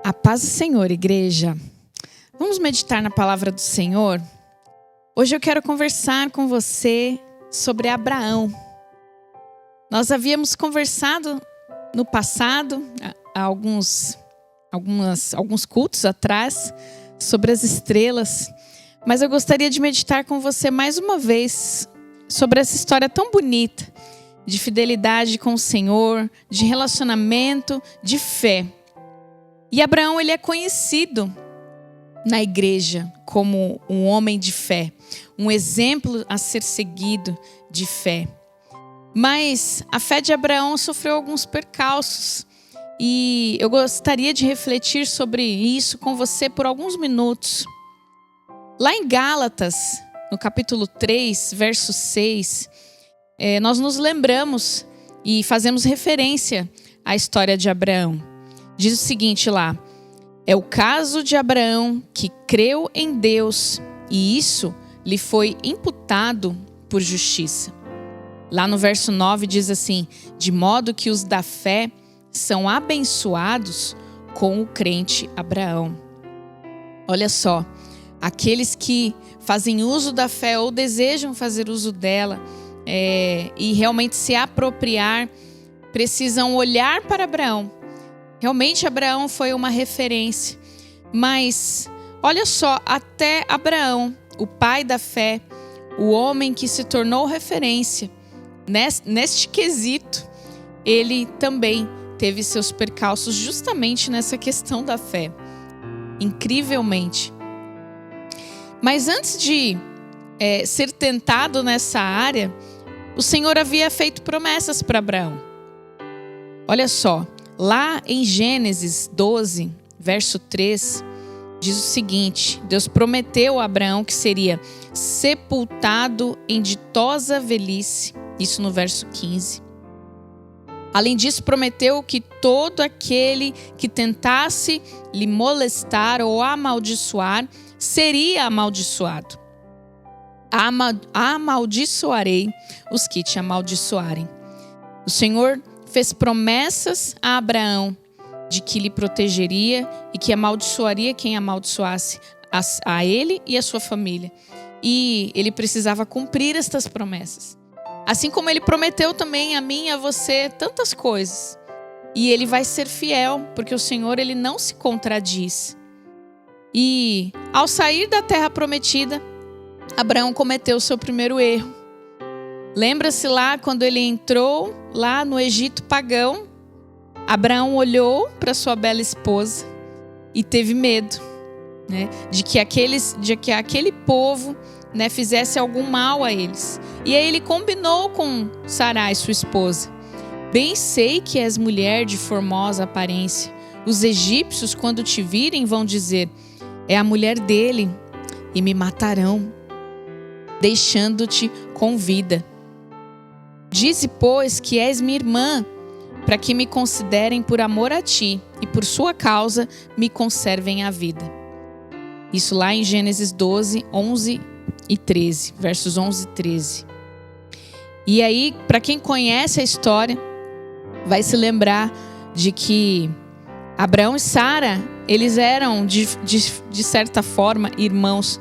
A paz do Senhor, igreja. Vamos meditar na palavra do Senhor? Hoje eu quero conversar com você sobre Abraão. Nós havíamos conversado no passado, há alguns cultos atrás, sobre as estrelas. Mas eu gostaria de meditar com você mais uma vez sobre essa história tão bonita de fidelidade com o Senhor, de relacionamento, de fé. E Abraão, ele é conhecido na igreja como um homem de fé, um exemplo a ser seguido de fé. Mas a fé de Abraão sofreu alguns percalços e eu gostaria de refletir sobre isso com você por alguns minutos. Lá em Gálatas, no capítulo 3, verso 6, nós nos lembramos e fazemos referência à história de Abraão. Diz o seguinte lá: é o caso de Abraão que creu em Deus e isso lhe foi imputado por justiça. Lá no verso 9 diz assim: de modo que os da fé são abençoados com o crente Abraão. Olha só, aqueles que fazem uso da fé ou desejam fazer uso dela e realmente se apropriar, precisam olhar para Abraão. Realmente Abraão foi uma referência, mas olha só, até Abraão, o pai da fé, o homem que se tornou referência neste quesito, ele também teve seus percalços justamente nessa questão da fé, incrivelmente. Mas antes de ser tentado nessa área, o Senhor havia feito promessas para Abraão. Olha só, lá em Gênesis 12, verso 3, diz o seguinte: Deus prometeu a Abraão que seria sepultado em ditosa velhice, isso no verso 15. Além disso, prometeu que todo aquele que tentasse lhe molestar ou amaldiçoar, seria amaldiçoado. Amaldiçoarei os que te amaldiçoarem. O Senhor fez promessas a Abraão de que lhe protegeria e que amaldiçoaria quem amaldiçoasse a ele e a sua família. E ele precisava cumprir estas promessas. Assim como ele prometeu também a mim e a você tantas coisas. E ele vai ser fiel, porque o Senhor, ele não se contradiz. E ao sair da terra prometida, Abraão cometeu o seu primeiro erro. Lembra-se lá quando ele entrou lá no Egito pagão, Abraão olhou para sua bela esposa e teve medo, né, de que aquele povo, né, fizesse algum mal a eles. E aí ele combinou com Sarai, sua esposa: bem sei que és mulher de formosa aparência. Os egípcios, quando te virem, vão dizer: é a mulher dele, e me matarão, deixando-te com vida. Dize, pois, que és minha irmã, para que me considerem por amor a ti, e por sua causa me conservem a vida. Isso lá em Gênesis 12, 11 e 13, versos 11 e 13. E aí, para quem conhece a história, vai se lembrar de que Abraão e Sara, eles eram, de certa forma, irmãos,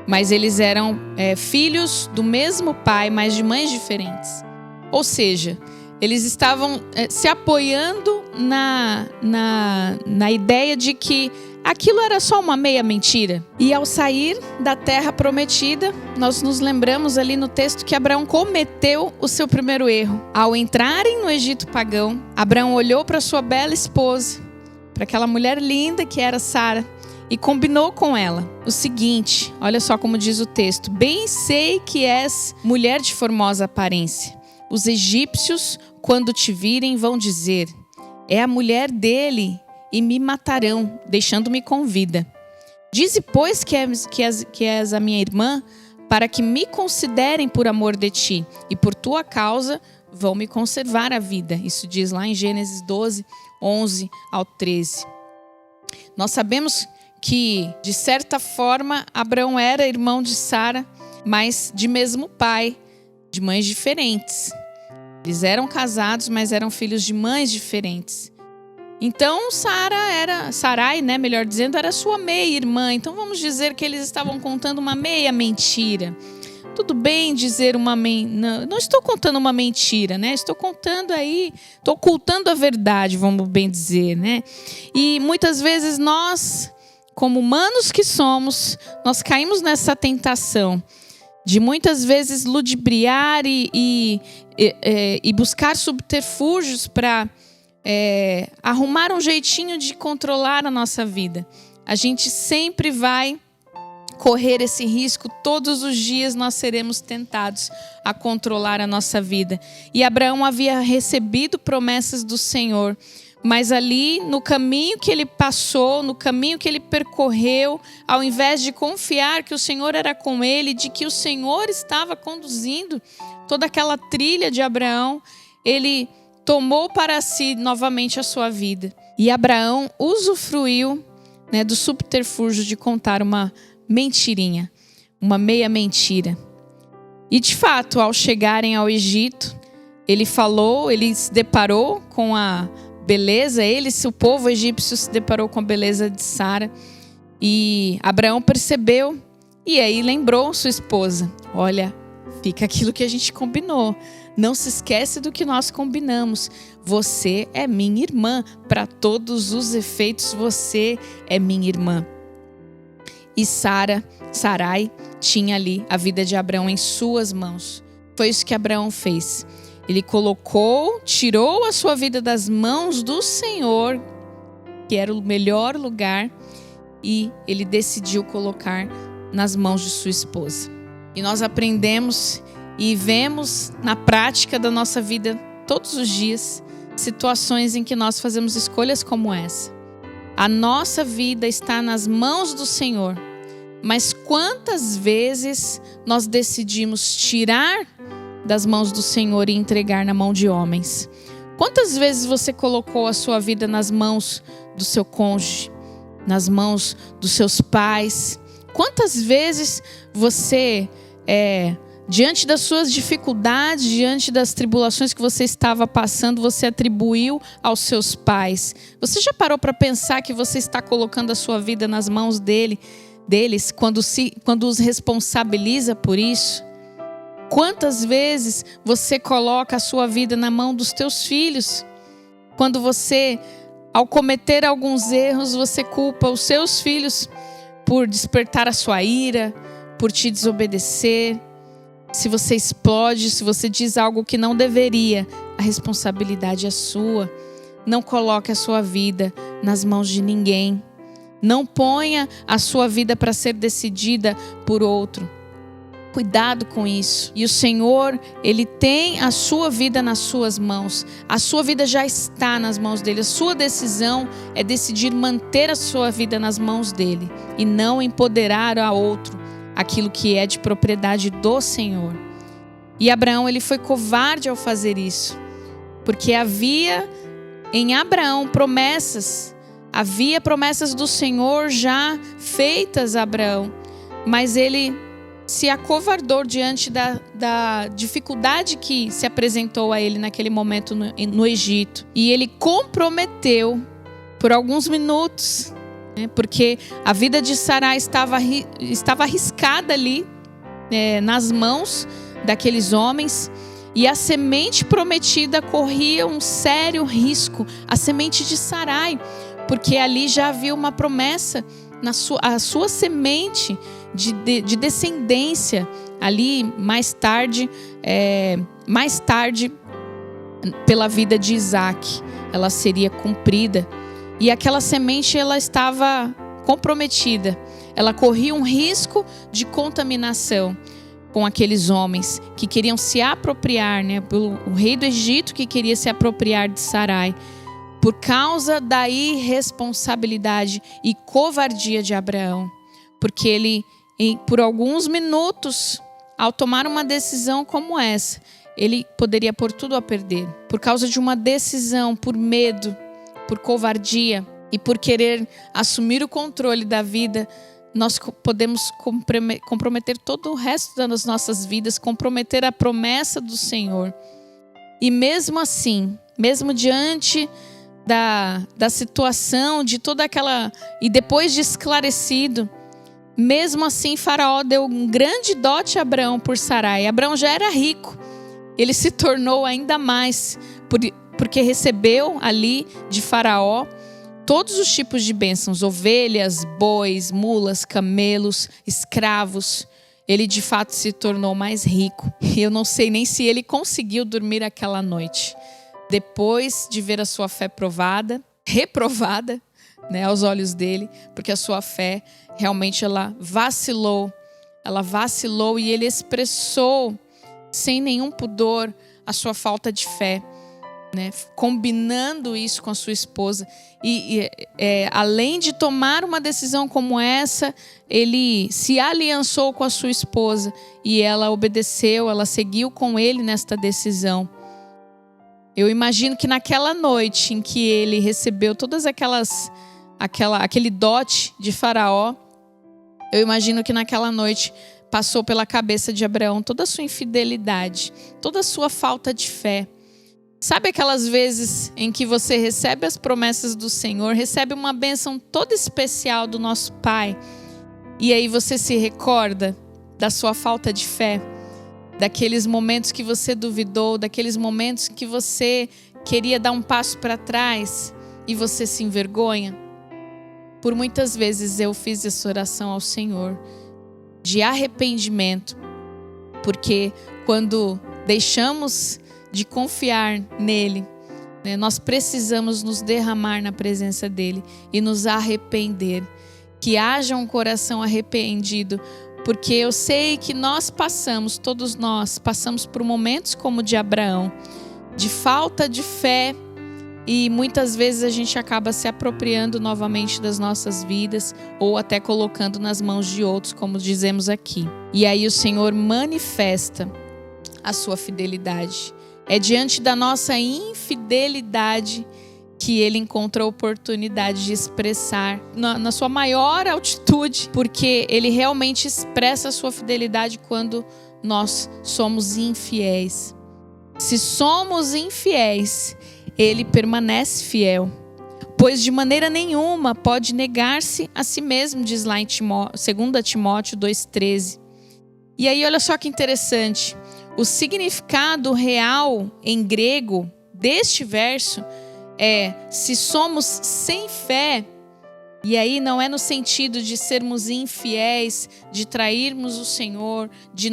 mas eles eram filhos do mesmo pai, mas de mães diferentes. Ou seja, eles estavam se apoiando na ideia de que aquilo era só uma meia mentira. E ao sair da terra prometida, nós nos lembramos ali no texto que Abraão cometeu o seu primeiro erro. Ao entrarem no Egito pagão, Abraão olhou para sua bela esposa, para aquela mulher linda que era Sara, e combinou com ela o seguinte: olha só como diz o texto: bem sei que és mulher de formosa aparência. Os egípcios, quando te virem, vão dizer: é a mulher dele, e me matarão, deixando-me com vida. Dize, pois, que és a minha irmã, para que me considerem por amor de ti, e por tua causa vão me conservar a vida. Isso diz lá em Gênesis 12, 11 ao 13. Nós sabemos que, de certa forma, Abraão era irmão de Sara, mas de mesmo pai, de mães diferentes. Eles eram casados, mas eram filhos de mães diferentes. Então Sarai, né, melhor dizendo, era sua meia-irmã. Então vamos dizer que eles estavam contando uma meia mentira. Tudo bem dizer não estou contando uma mentira, né? Estou ocultando a verdade, vamos bem dizer, né? E muitas vezes nós, como humanos que somos, nós caímos nessa tentação de muitas vezes ludibriar e buscar subterfúgios para arrumar um jeitinho de controlar a nossa vida. A gente sempre vai correr esse risco, todos os dias nós seremos tentados a controlar a nossa vida. E Abraão havia recebido promessas do Senhor, mas ali no caminho que ele passou, no caminho que ele percorreu, ao invés de confiar que o Senhor era com ele, de que o Senhor estava conduzindo toda aquela trilha de Abraão, ele tomou para si novamente a sua vida. E Abraão usufruiu, né, do subterfúgio de contar uma mentirinha, uma meia mentira. E de fato, ao chegarem ao Egito, ele se deparou com a beleza, o povo egípcio se deparou com a beleza de Sara. E Abraão percebeu e aí lembrou sua esposa: olha, fica aquilo que a gente combinou. Não se esquece do que nós combinamos. Você é minha irmã. Para todos os efeitos, você é minha irmã. E Sarai tinha ali a vida de Abraão em suas mãos. Foi isso que Abraão fez. Ele tirou a sua vida das mãos do Senhor, que era o melhor lugar, e ele decidiu colocar nas mãos de sua esposa. E nós aprendemos e vemos na prática da nossa vida todos os dias situações em que nós fazemos escolhas como essa. A nossa vida está nas mãos do Senhor, mas quantas vezes nós decidimos tirar das mãos do Senhor e entregar na mão de homens? Quantas vezes você colocou a sua vida nas mãos do seu cônjuge, nas mãos dos seus pais? Quantas vezes você, diante das suas dificuldades, diante das tribulações que você estava passando, você atribuiu aos seus pais? Você já parou para pensar que você está colocando a sua vida nas mãos deles quando os responsabiliza por isso? Quantas vezes você coloca a sua vida na mão dos teus filhos? Quando você, ao cometer alguns erros, você culpa os seus filhos por despertar a sua ira, por te desobedecer. Se você explode, se você diz algo que não deveria, a responsabilidade é sua. Não coloque a sua vida nas mãos de ninguém. Não ponha a sua vida para ser decidida por outro. Cuidado com isso. E o Senhor, Ele tem a sua vida nas suas mãos. A sua vida já está nas mãos dEle. A sua decisão é decidir manter a sua vida nas mãos dEle e não empoderar a outro aquilo que é de propriedade do Senhor. E Abraão, ele foi covarde ao fazer isso, porque havia em Abraão promessas. Havia promessas do Senhor já feitas a Abraão, mas ele se acovardou diante da dificuldade que se apresentou a ele naquele momento no Egito. E ele comprometeu por alguns minutos, né, porque a vida de Sarai estava arriscada ali, nas mãos daqueles homens. E a semente prometida corria um sério risco, a semente de Sarai, porque ali já havia uma promessa, a sua semente de descendência. Ali mais tarde, pela vida de Isaac, ela seria cumprida. E aquela semente, ela estava comprometida. Ela corria um risco de contaminação com aqueles homens que queriam se apropriar, né? O rei do Egito que queria se apropriar de Sarai, por causa da irresponsabilidade e covardia de Abraão. Porque ele, por alguns minutos, ao tomar uma decisão como essa, ele poderia pôr tudo a perder. Por causa de uma decisão, por medo, por covardia e por querer assumir o controle da vida, nós podemos comprometer todo o resto das nossas vidas, comprometer a promessa do Senhor. E mesmo assim, mesmo diante da situação, de toda aquela... E depois de esclarecido, mesmo assim Faraó deu um grande dote a Abraão por Sarai. Abraão já era rico. Ele se tornou ainda mais, porque recebeu ali de Faraó todos os tipos de bênçãos: ovelhas, bois, mulas, camelos, escravos. Ele de fato se tornou mais rico. Eu não sei nem se ele conseguiu dormir aquela noite, depois de ver a sua fé reprovada, né, aos olhos dele, porque a sua fé realmente ela vacilou e ele expressou sem nenhum pudor a sua falta de fé, né, combinando isso com a sua esposa. Além de tomar uma decisão como essa, ele se aliançou com a sua esposa e ela obedeceu, ela seguiu com ele nesta decisão. Eu imagino que naquela noite em que ele recebeu todas aquele dote de Faraó, eu imagino que naquela noite passou pela cabeça de Abraão toda a sua infidelidade, toda a sua falta de fé. Sabe aquelas vezes em que você recebe as promessas do Senhor, recebe uma bênção toda especial do nosso Pai, e aí você se recorda da sua falta de fé, daqueles momentos que você duvidou, daqueles momentos que você queria dar um passo para trás e você se envergonha? Por muitas vezes eu fiz essa oração ao Senhor de arrependimento, porque quando deixamos de confiar nele, né, nós precisamos nos derramar na presença dele e nos arrepender, que haja um coração arrependido, porque eu sei que todos nós passamos por momentos como o de Abraão, de falta de fé, e muitas vezes a gente acaba se apropriando novamente das nossas vidas ou até colocando nas mãos de outros, como dizemos aqui. E aí o Senhor manifesta a sua fidelidade. É diante da nossa infidelidade que ele encontrou oportunidade de expressar na sua maior altitude, porque ele realmente expressa a sua fidelidade quando nós somos infiéis. Se somos infiéis, ele permanece fiel, pois de maneira nenhuma pode negar-se a si mesmo, diz lá em 2 Timóteo 2,13. E aí olha só que interessante, o significado real em grego deste verso é: se somos sem fé, e aí não é no sentido de sermos infiéis, de trairmos o Senhor, de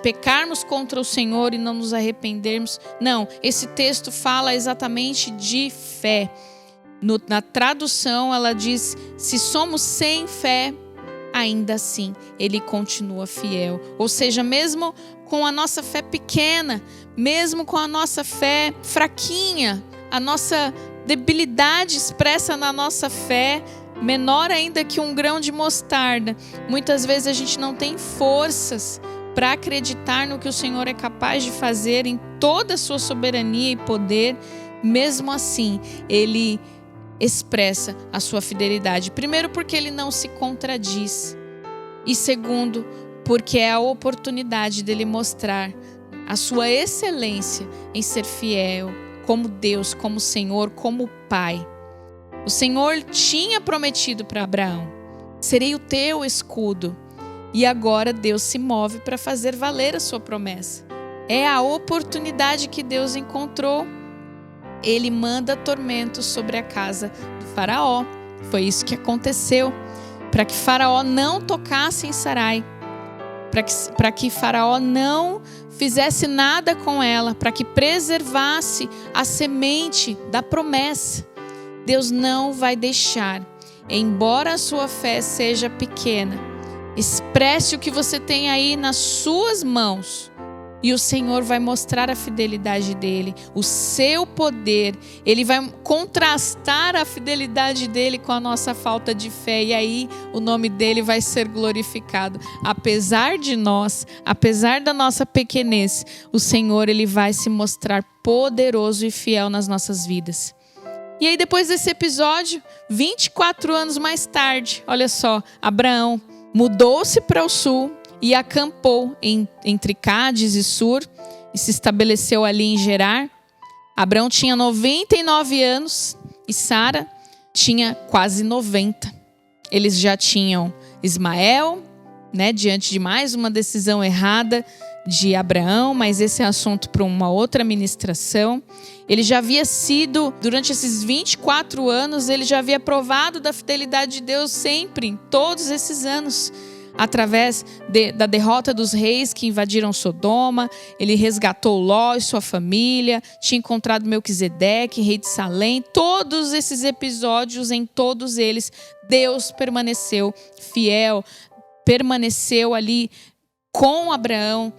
pecarmos contra o Senhor e não nos arrependermos. Não, esse texto fala exatamente de fé. Na tradução ela diz: se somos sem fé, ainda assim ele continua fiel. Ou seja, mesmo com a nossa fé pequena, mesmo com a nossa fé fraquinha, a nossa debilidade expressa na nossa fé, menor ainda que um grão de mostarda, muitas vezes a gente não tem forças para acreditar no que o Senhor é capaz de fazer em toda a sua soberania e poder. Mesmo assim, ele expressa a sua fidelidade. Primeiro, porque ele não se contradiz. E segundo, porque é a oportunidade dele mostrar a sua excelência em ser fiel, como Deus, como Senhor, como Pai. O Senhor tinha prometido para Abraão: serei o teu escudo. E agora Deus se move para fazer valer a sua promessa. É a oportunidade que Deus encontrou. Ele manda tormentos sobre a casa do Faraó. Foi isso que aconteceu. Para que Faraó não tocasse em Sarai. Para que Faraó não fizesse nada com ela. Para que preservasse a semente da promessa. Deus não vai deixar. Embora a sua fé seja pequena, expresse o que você tem aí nas suas mãos. E o Senhor vai mostrar a fidelidade dele, o seu poder. Ele vai contrastar a fidelidade dele com a nossa falta de fé. E aí o nome dele vai ser glorificado. Apesar de nós, apesar da nossa pequenez, o Senhor ele vai se mostrar poderoso e fiel nas nossas vidas. E aí depois desse episódio, 24 anos mais tarde, olha só, Abraão mudou-se para o sul e acampou entre Cádiz e Sur e se estabeleceu ali em Gerar. Abraão tinha 99 anos e Sara tinha quase 90. Eles já tinham Ismael, né, diante de mais uma decisão errada de Abraão, mas esse é assunto para uma outra ministração. Ele já havia sido, durante esses 24 anos, ele já havia provado da fidelidade de Deus sempre, todos esses anos, através da derrota dos reis que invadiram Sodoma. Ele resgatou Ló e sua família, tinha encontrado Melquisedeque, rei de Salém. Todos esses episódios, em todos eles, Deus permaneceu fiel, permaneceu ali com Abraão.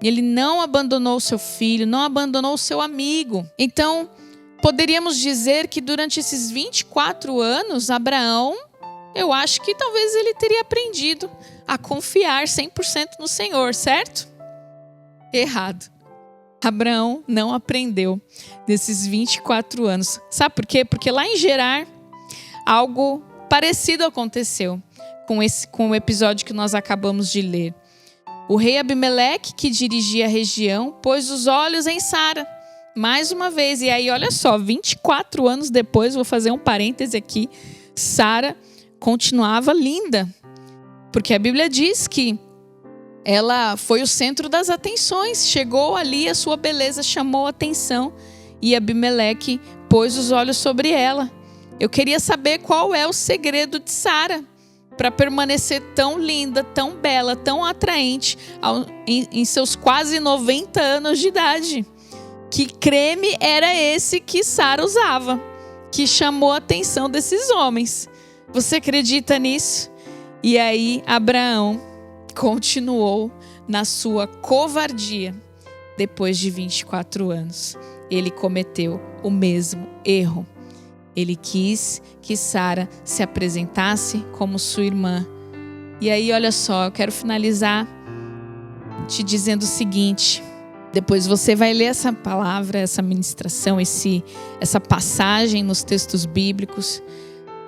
Ele não abandonou o seu filho, não abandonou o seu amigo. Então, poderíamos dizer que durante esses 24 anos, Abraão, eu acho que talvez ele teria aprendido a confiar 100% no Senhor, certo? Errado. Abraão não aprendeu nesses 24 anos. Sabe por quê? Porque lá em Gerar, algo parecido aconteceu com o episódio que nós acabamos de ler. O rei Abimeleque, que dirigia a região, pôs os olhos em Sara, mais uma vez. E aí, olha só, 24 anos depois, vou fazer um parêntese aqui, Sara continuava linda. Porque a Bíblia diz que ela foi o centro das atenções. Chegou ali, a sua beleza chamou a atenção. E Abimeleque pôs os olhos sobre ela. Eu queria saber qual é o segredo de Sara para permanecer tão linda, tão bela, tão atraente em seus quase 90 anos de idade. Que creme era esse que Sara usava, que chamou a atenção desses homens? Você acredita nisso? E aí Abraão continuou na sua covardia. Depois de 24 anos, ele cometeu o mesmo erro. Ele quis que Sara se apresentasse como sua irmã. E aí, olha só, eu quero finalizar te dizendo o seguinte. Depois você vai ler essa palavra, essa ministração, essa passagem nos textos bíblicos.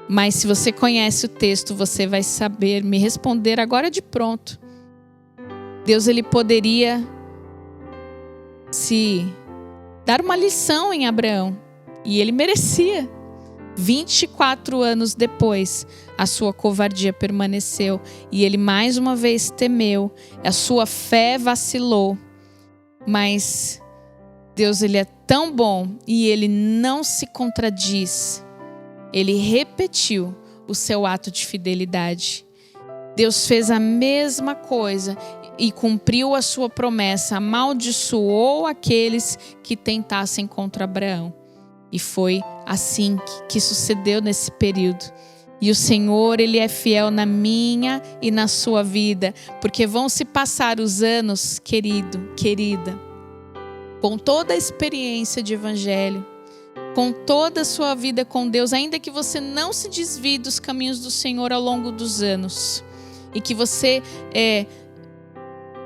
Mas se você conhece o texto, você vai saber me responder agora de pronto. Deus, ele poderia se dar uma lição em Abraão. E ele merecia. 24 anos depois, a sua covardia permaneceu e ele mais uma vez temeu, a sua fé vacilou. Mas Deus, ele é tão bom e ele não se contradiz. Ele repetiu o seu ato de fidelidade. Deus fez a mesma coisa e cumpriu a sua promessa, amaldiçoou aqueles que tentassem contra Abraão. E foi assim que sucedeu nesse período. E o Senhor, ele é fiel na minha e na sua vida, porque vão se passar os anos, querido, querida, com toda a experiência de evangelho, com toda a sua vida com Deus, ainda que você não se desvie dos caminhos do Senhor ao longo dos anos, e que você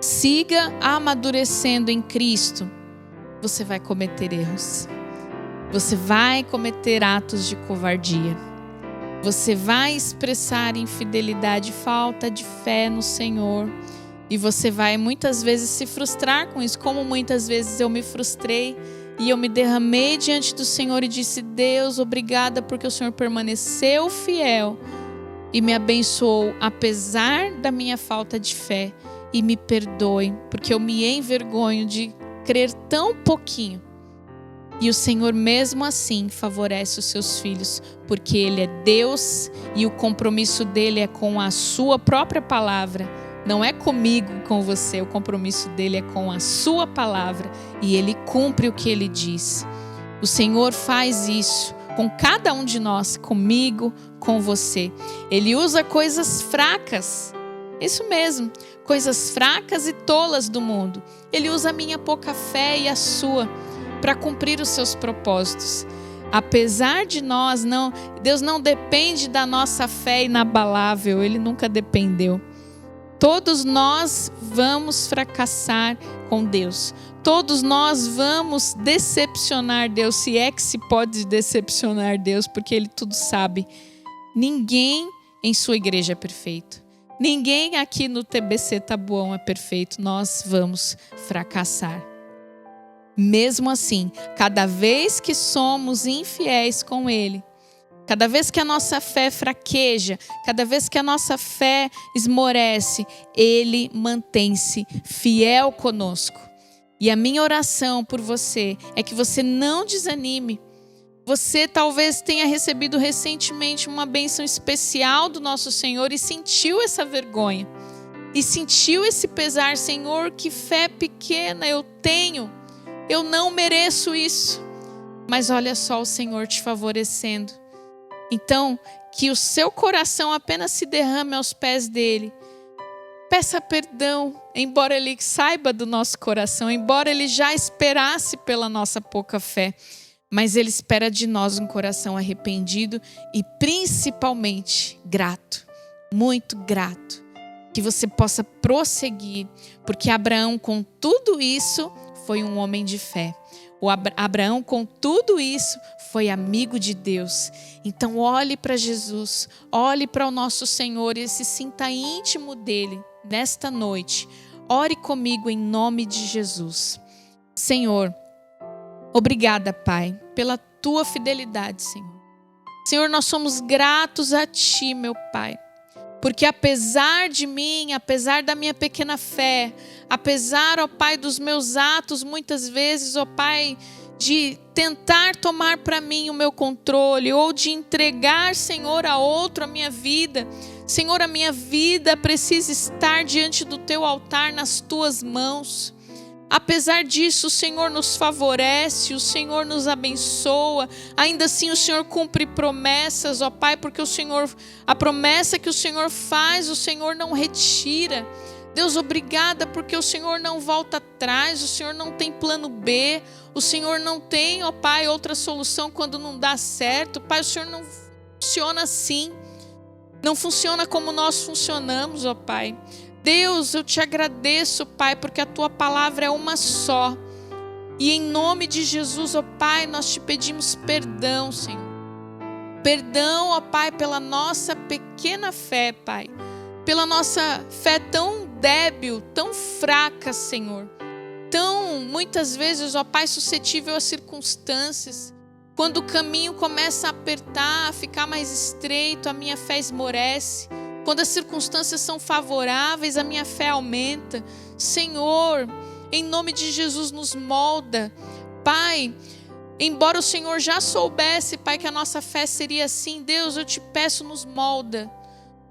siga amadurecendo em Cristo, você vai cometer erros. Você vai cometer atos de covardia. Você vai expressar infidelidade, falta de fé no Senhor. E você vai muitas vezes se frustrar com isso, como muitas vezes eu me frustrei e eu me derramei diante do Senhor e disse: Deus, obrigada porque o Senhor permaneceu fiel e me abençoou apesar da minha falta de fé. E me perdoe porque eu me envergonho de crer tão pouquinho. E o Senhor mesmo assim favorece os seus filhos, porque Ele é Deus e o compromisso dEle é com a sua própria palavra. Não é comigo, com você, o compromisso dEle é com a sua palavra e Ele cumpre o que Ele diz. O Senhor faz isso com cada um de nós, comigo, com você. Ele usa coisas fracas, isso mesmo, coisas fracas e tolas do mundo. Ele usa a minha pouca fé e a sua para cumprir os seus propósitos. Apesar de nós, Deus não depende da nossa fé inabalável, Ele nunca dependeu. Todos nós vamos fracassar com Deus. Todos nós vamos decepcionar Deus, se é que se pode decepcionar Deus, porque Ele tudo sabe. Ninguém em sua igreja é perfeito. Ninguém aqui no TBC Taboão é perfeito. Nós vamos fracassar. Mesmo assim, cada vez que somos infiéis com Ele, cada vez que a nossa fé fraqueja, cada vez que a nossa fé esmorece, Ele mantém-se fiel conosco. E a minha oração por você é que você não desanime. Você talvez tenha recebido recentemente uma bênção especial do nosso Senhor e sentiu essa vergonha. E sentiu esse pesar, Senhor, que fé pequena eu tenho. Eu não mereço isso. Mas olha só o Senhor te favorecendo. Então, que o seu coração apenas se derrame aos pés dele. Peça perdão, embora ele saiba do nosso coração, embora ele já esperasse pela nossa pouca fé. Mas ele espera de nós um coração arrependido e principalmente grato, muito grato. Que você possa prosseguir, porque Abraão com tudo isso foi um homem de fé. Abraão com tudo isso foi amigo de Deus. Então olhe para Jesus, olhe para o nosso Senhor e se sinta íntimo dele nesta noite. Ore comigo em nome de Jesus. Senhor, obrigada, Pai, pela tua fidelidade, Senhor. Senhor, nós somos gratos a ti, meu Pai. Porque apesar de mim, apesar da minha pequena fé, apesar, ó Pai, dos meus atos, muitas vezes, ó Pai, de tentar tomar para mim o meu controle, ou de entregar, Senhor, a outro a minha vida. Senhor, a minha vida precisa estar diante do teu altar, nas tuas mãos. Apesar disso, o Senhor nos favorece, o Senhor nos abençoa. Ainda assim, o Senhor cumpre promessas, ó Pai, porque a promessa que o Senhor faz, o Senhor não retira. Deus, obrigada, porque o Senhor não volta atrás, o Senhor não tem plano B, o Senhor não tem, ó Pai, outra solução quando não dá certo. Pai, o Senhor não funciona assim, não funciona como nós funcionamos, ó Pai. Deus, eu te agradeço, Pai, porque a tua palavra é uma só. E em nome de Jesus, ó Pai, nós te pedimos perdão, Senhor. Perdão, ó Pai, pela nossa pequena fé, Pai. Pela nossa fé tão débil, tão fraca, Senhor. Tão, muitas vezes, ó Pai, suscetível às circunstâncias. Quando o caminho começa a apertar, a ficar mais estreito, a minha fé esmorece. Quando as circunstâncias são favoráveis, a minha fé aumenta. Senhor, em nome de Jesus, nos molda. Pai, embora o Senhor já soubesse, Pai, que a nossa fé seria assim, Deus, eu te peço, nos molda.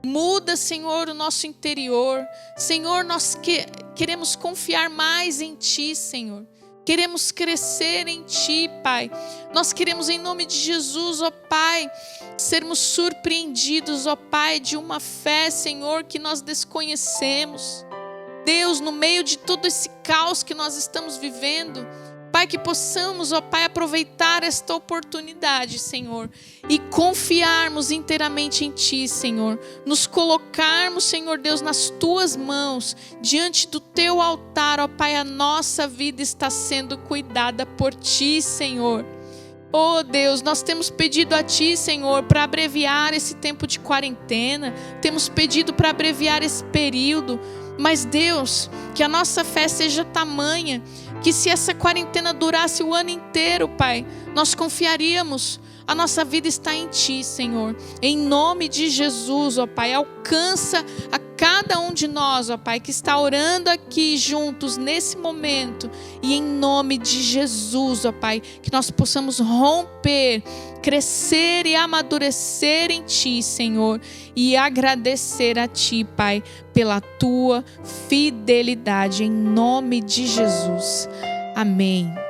Muda, Senhor, o nosso interior. Senhor, nós queremos confiar mais em Ti, Senhor. Queremos crescer em Ti, Pai. Nós queremos, em nome de Jesus, ó Pai, sermos surpreendidos, ó Pai, de uma fé, Senhor, que nós desconhecemos. Deus, no meio de todo esse caos que nós estamos vivendo, Pai, que possamos, ó Pai, aproveitar esta oportunidade, Senhor, e confiarmos inteiramente em Ti, Senhor. Nos colocarmos, Senhor Deus, nas Tuas mãos, diante do Teu altar, ó Pai, a nossa vida está sendo cuidada por Ti, Senhor. Oh Deus, nós temos pedido a Ti, Senhor, para abreviar esse tempo de quarentena, temos pedido para abreviar esse período, mas Deus, que a nossa fé seja tamanha, que se essa quarentena durasse o ano inteiro, Pai, nós confiaríamos. A nossa vida está em Ti, Senhor. Em nome de Jesus, ó Pai, alcança a cada um de nós, ó Pai, que está orando aqui juntos nesse momento. E em nome de Jesus, ó Pai, que nós possamos romper, crescer e amadurecer em Ti, Senhor. E agradecer a Ti, Pai, pela Tua fidelidade. Em nome de Jesus. Amém.